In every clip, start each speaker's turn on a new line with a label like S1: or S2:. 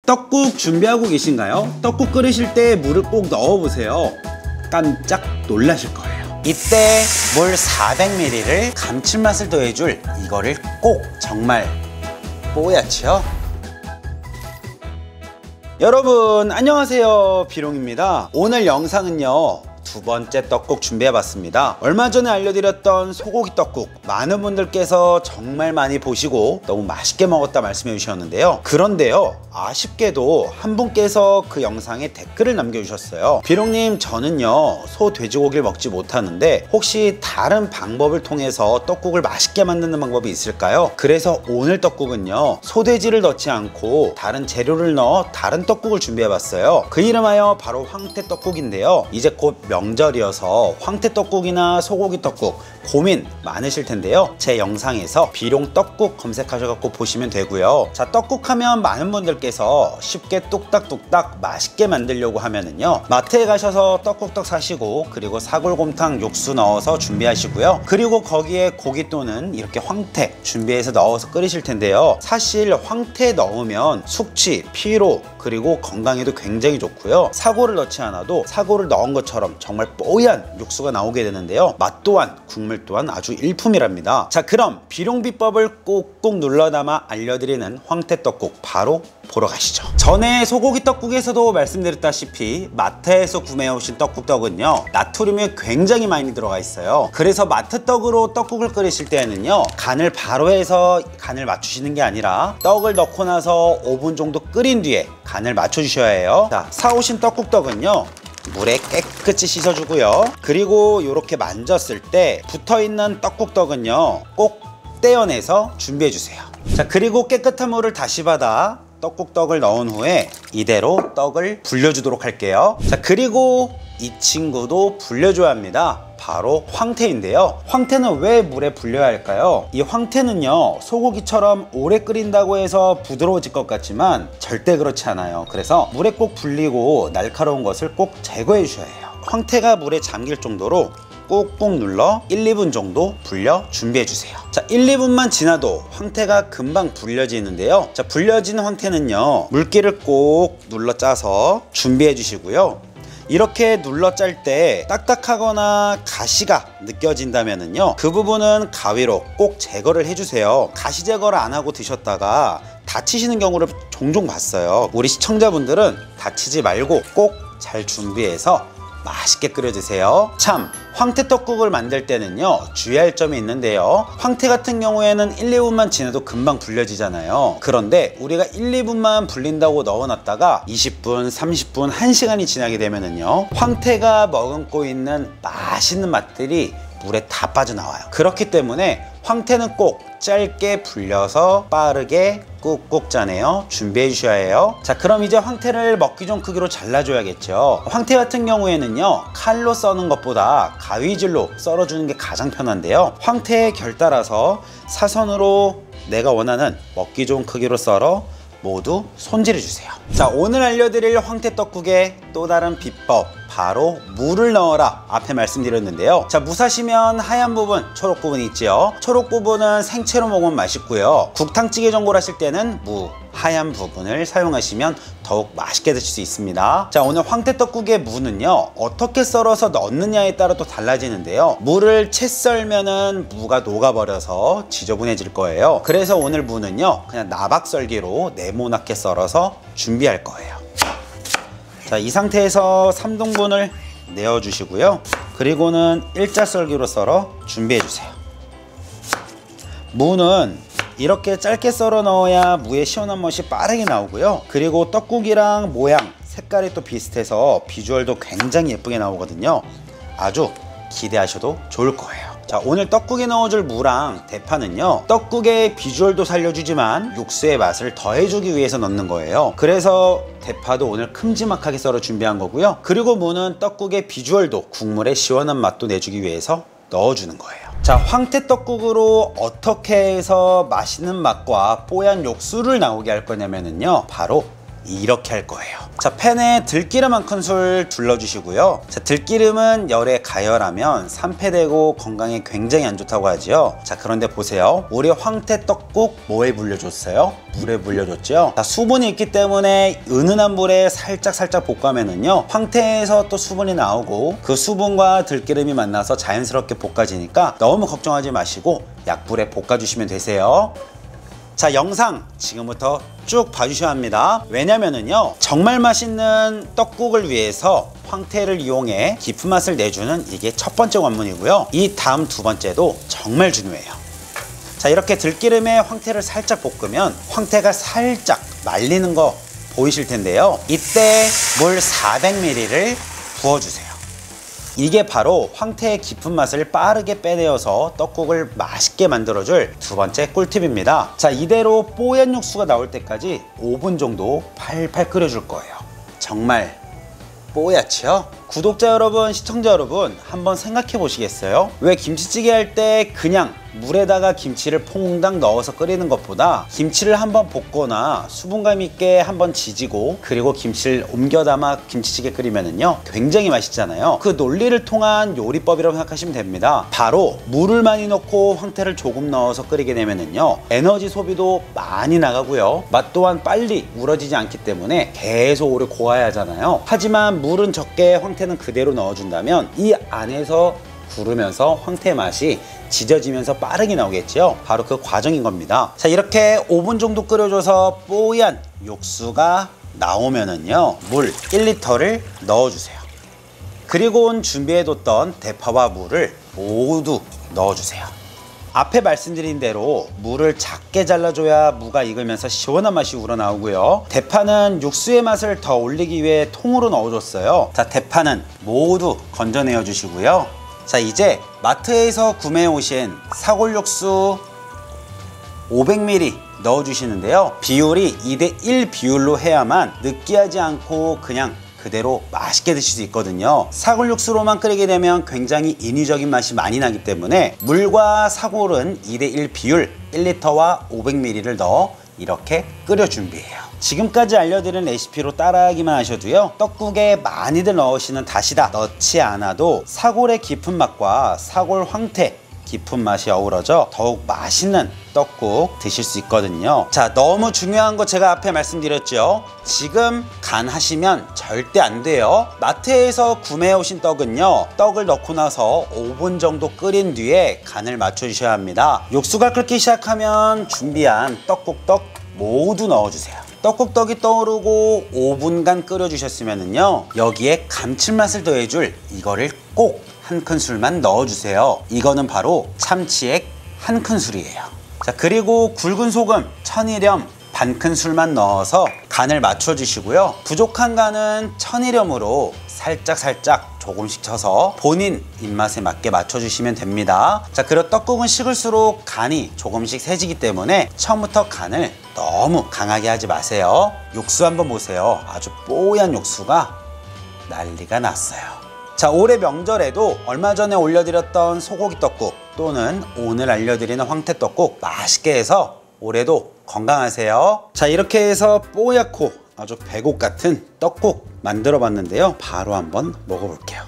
S1: 떡국 준비하고 계신가요? 떡국 끓이실 때 물을 꼭 넣어보세요. 깜짝 놀라실 거예요. 이때 물 400ml를 감칠맛을 더해줄 이거를 꼭 정말 뽀얗죠? 여러분 안녕하세요, 비룡입니다. 오늘 영상은요, 두 번째 떡국 준비해봤습니다. 얼마 전에 알려드렸던 소고기 떡국, 많은 분들께서 정말 많이 보시고 너무 맛있게 먹었다 말씀해 주셨는데요. 그런데요, 아쉽게도 한 분께서 그 영상에 댓글을 남겨주셨어요. 비룡님, 저는요 소, 돼지고기를 먹지 못하는데 혹시 다른 방법을 통해서 떡국을 맛있게 만드는 방법이 있을까요? 그래서 오늘 떡국은요, 소돼지를 넣지 않고 다른 재료를 넣어 다른 떡국을 준비해봤어요. 그 이름하여 바로 황태떡국인데요. 이제 곧 명절이어서 황태떡국이나 소고기 떡국 고민 많으실 텐데요. 제 영상에서 비룡 떡국 검색하셔서 보시면 되고요. 자, 떡국 하면 많은 분들께서 쉽게 뚝딱뚝딱 맛있게 만들려고 하면은요, 마트에 가셔서 떡국떡 사시고, 그리고 사골곰탕 육수 넣어서 준비하시고요. 그리고 거기에 고기 또는 이렇게 황태 준비해서 넣어서 끓이실 텐데요. 사실 황태 넣으면 숙취, 피로, 그리고 건강에도 굉장히 좋고요. 사골을 넣지 않아도 사골을 넣은 것처럼 정말 뽀얀 육수가 나오게 되는데요. 맛 또한, 국물 또한 아주 일품이랍니다. 자, 그럼 비룡 비법을 꾹꾹 눌러 담아 알려드리는 황태떡국 바로 보러 가시죠. 전에 소고기 떡국에서도 말씀드렸다시피 마트에서 구매해 오신 떡국떡은요, 나트륨이 굉장히 많이 들어가 있어요. 그래서 마트떡으로 떡국을 끓이실 때에는요, 간을 바로 해서 간을 맞추시는 게 아니라 떡을 넣고 나서 5분 정도 끓인 뒤에 간을 맞춰 주셔야 해요. 자, 사오신 떡국떡은요, 물에 깨끗이 씻어주고요. 그리고 이렇게 만졌을 때 붙어있는 떡국떡은요, 꼭 떼어내서 준비해주세요. 자, 그리고 깨끗한 물을 다시 받아 떡국떡을 넣은 후에 이대로 떡을 불려주도록 할게요. 자, 그리고 이 친구도 불려줘야 합니다. 바로 황태인데요. 황태는 왜 물에 불려야 할까요? 이 황태는요, 소고기처럼 오래 끓인다고 해서 부드러워질 것 같지만 절대 그렇지 않아요. 그래서 물에 꼭 불리고 날카로운 것을 꼭 제거해 주셔야 해요. 황태가 물에 잠길 정도로 꾹꾹 눌러 1, 2분 정도 불려 준비해 주세요. 자, 1, 2분만 지나도 황태가 금방 불려지는데요. 자, 불려진 황태는요, 물기를 꼭 눌러 짜서 준비해 주시고요. 이렇게 눌러 짤 때 딱딱하거나 가시가 느껴진다면요, 그 부분은 가위로 꼭 제거를 해주세요. 가시 제거를 안 하고 드셨다가 다치시는 경우를 종종 봤어요. 우리 시청자분들은 다치지 말고 꼭 잘 준비해서 맛있게 끓여 드세요. 참, 황태떡국을 만들 때는요, 주의할 점이 있는데요. 황태 같은 경우에는 1, 2분만 지나도 금방 불려지잖아요. 그런데 우리가 1, 2분만 불린다고 넣어놨다가 20분, 30분, 1시간이 지나게 되면은요, 황태가 머금고 있는 맛있는 맛들이 물에 다 빠져나와요. 그렇기 때문에 황태는 꼭 짧게 불려서 빠르게 꾹꾹 짜내요 준비해 주셔야 해요. 자, 그럼 이제 황태를 먹기 좋은 크기로 잘라줘야겠죠. 황태 같은 경우에는요, 칼로 써는 것보다 가위질로 썰어주는 게 가장 편한데요, 황태의 결 따라서 사선으로 내가 원하는 먹기 좋은 크기로 썰어 모두 손질해 주세요. 자, 오늘 알려드릴 황태떡국의 또 다른 비법, 바로 무를 넣어라 앞에 말씀드렸는데요. 자, 무 사시면 하얀 부분, 초록 부분이 있지요. 초록 부분은 생채로 먹으면 맛있고요, 국탕찌개 전골 하실 때는 무 하얀 부분을 사용하시면 더욱 맛있게 드실 수 있습니다. 자, 오늘 황태떡국의 무는요, 어떻게 썰어서 넣느냐에 따라 또 달라지는데요, 무를 채 썰면은 무가 녹아버려서 지저분해질 거예요. 그래서 오늘 무는요, 그냥 나박 썰기로 네모나게 썰어서 준비할 거예요. 자, 이 상태에서 3등분을 내어주시고요. 그리고는 일자 썰기로 썰어 준비해 주세요. 무는 이렇게 짧게 썰어 넣어야 무의 시원한 맛이 빠르게 나오고요. 그리고 떡국이랑 모양, 색깔이 또 비슷해서 비주얼도 굉장히 예쁘게 나오거든요. 아주 기대하셔도 좋을 거예요. 자, 오늘 떡국에 넣어줄 무랑 대파는요, 떡국의 비주얼도 살려주지만 육수의 맛을 더해주기 위해서 넣는 거예요. 그래서 대파도 오늘 큼지막하게 썰어 준비한 거고요. 그리고 무는 떡국의 비주얼도, 국물의 시원한 맛도 내주기 위해서 넣어주는 거예요. 자, 황태떡국으로 어떻게 해서 맛있는 맛과 뽀얀 육수를 나오게 할 거냐면요, 바로 이렇게 할 거예요. 자, 팬에 들기름 1큰술 둘러주시고요. 자, 들기름은 열에 가열하면 산패되고 건강에 굉장히 안 좋다고 하지요. 자, 그런데 보세요. 우리 황태 떡국 뭐에 불려줬어요? 물에 불려줬죠. 자, 수분이 있기 때문에 은은한 물에 살짝 볶으면은요, 황태에서 또 수분이 나오고 그 수분과 들기름이 만나서 자연스럽게 볶아지니까 너무 걱정하지 마시고 약불에 볶아주시면 되세요. 자, 영상 지금부터 쭉 봐주셔야 합니다. 왜냐면은요, 정말 맛있는 떡국을 위해서 황태를 이용해 깊은 맛을 내주는 이게 첫 번째 관문이고요. 이 다음 두 번째도 정말 중요해요. 자, 이렇게 들기름에 황태를 살짝 볶으면 황태가 살짝 말리는 거 보이실 텐데요. 이때 물 400ml를 부어주세요. 이게 바로 황태의 깊은 맛을 빠르게 빼내어서 떡국을 맛있게 만들어줄 두 번째 꿀팁입니다. 자, 이대로 뽀얀 육수가 나올 때까지 5분 정도 팔팔 끓여줄 거예요. 정말 뽀얗죠? 구독자 여러분, 시청자 여러분, 한번 생각해 보시겠어요? 왜 김치찌개 할 때 그냥 물에다가 김치를 퐁당 넣어서 끓이는 것보다 김치를 한번 볶거나 수분감 있게 한번 지지고 그리고 김치를 옮겨 담아 김치찌개 끓이면은요, 굉장히 맛있잖아요. 그 논리를 통한 요리법이라고 생각하시면 됩니다. 바로 물을 많이 넣고 황태를 조금 넣어서 끓이게 되면은요, 에너지 소비도 많이 나가고요, 맛 또한 빨리 우러지지 않기 때문에 계속 오래 고아야 하잖아요. 하지만 물은 적게 황태는 그대로 넣어준다면 이 안에서 구르면서 황태 맛이 지져지면서 빠르게 나오겠죠. 바로 그 과정인 겁니다. 자, 이렇게 5분 정도 끓여줘서 뽀얀 육수가 나오면은요, 물 1리터를 넣어주세요. 그리고 준비해뒀던 대파와 물을 모두 넣어주세요. 앞에 말씀드린 대로 물을 작게 잘라줘야 무가 익으면서 시원한 맛이 우러나오고요. 대파는 육수의 맛을 더 올리기 위해 통으로 넣어줬어요. 자, 대파는 모두 건져내어 주시고요. 자, 이제 마트에서 구매해 오신 사골 육수 500ml 넣어주시는데요. 비율이 2:1 비율로 해야만 느끼하지 않고 그냥 그대로 맛있게 드실 수 있거든요. 사골 육수로만 끓이게 되면 굉장히 인위적인 맛이 많이 나기 때문에 물과 사골은 2:1 비율 1리터와 500ml를 넣어 이렇게 끓여 준비해요. 지금까지 알려드린 레시피로 따라하기만 하셔도요, 떡국에 많이들 넣으시는 다시다 넣지 않아도 사골의 깊은 맛과 사골 황태 깊은 맛이 어우러져 더욱 맛있는 떡국 드실 수 있거든요. 자, 너무 중요한 거 제가 앞에 말씀드렸죠. 지금 간하시면 절대 안 돼요. 마트에서 구매해 오신 떡은요, 떡을 넣고 나서 5분 정도 끓인 뒤에 간을 맞춰 주셔야 합니다. 육수가 끓기 시작하면 준비한 떡국떡 모두 넣어주세요. 떡국떡이 떠오르고 5분간 끓여주셨으면요, 여기에 감칠맛을 더해줄 이거를 꼭 1큰술만 넣어주세요. 이거는 바로 참치액 1큰술이에요. 자, 그리고 굵은 소금, 천일염 반큰술만 넣어서 간을 맞춰주시고요. 부족한 간은 천일염으로 살짝 조금씩 쳐서 본인 입맛에 맞게 맞춰주시면 됩니다. 자, 그리고 떡국은 식을수록 간이 조금씩 세지기 때문에 처음부터 간을 너무 강하게 하지 마세요. 육수 한번 보세요. 아주 뽀얀 육수가 난리가 났어요. 자, 올해 명절에도 얼마 전에 올려드렸던 소고기 떡국 또는 오늘 알려드리는 황태 떡국 맛있게 해서 올해도 건강하세요. 자, 이렇게 해서 뽀얗고 아주 배곡 같은 떡국 만들어 봤는데요, 바로 한번 먹어볼게요.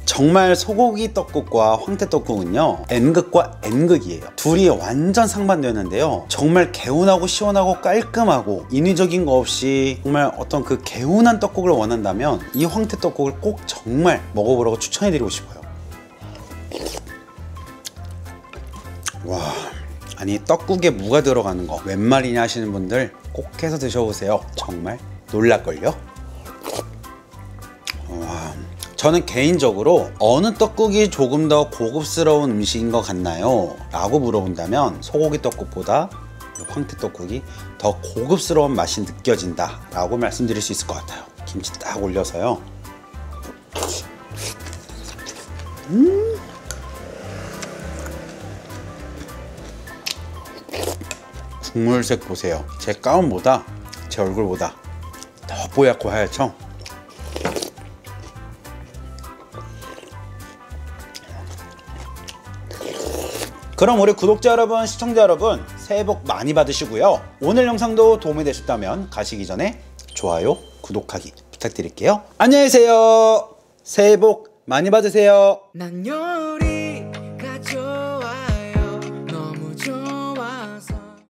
S1: 정말 소고기 떡국과 황태 떡국은요, N극과 N극이에요. 둘이 완전 상반되는데요, 정말 개운하고 시원하고 깔끔하고 인위적인 거 없이 정말 어떤 그 개운한 떡국을 원한다면 이 황태 떡국을 꼭 정말 먹어보라고 추천해드리고 싶어요. 와, 아니 떡국에 무가 들어가는 거 웬 말이냐 하시는 분들 꼭 해서 드셔보세요. 정말 놀랄걸요? 와, 저는 개인적으로 어느 떡국이 조금 더 고급스러운 음식인 것 같나요? 라고 물어본다면 소고기 떡국보다 황태 떡국이 더 고급스러운 맛이 느껴진다 라고 말씀드릴 수 있을 것 같아요. 김치 딱 올려서요. 국물색 보세요. 제 가운보다 제 얼굴보다 더 뽀얗고 하얗죠? 그럼 우리 구독자 여러분, 시청자 여러분, 새해 복 많이 받으시고요. 오늘 영상도 도움이 되셨다면 가시기 전에 좋아요, 구독하기 부탁드릴게요. 안녕히 계세요. 새해 복 많이 받으세요.
S2: 난 요리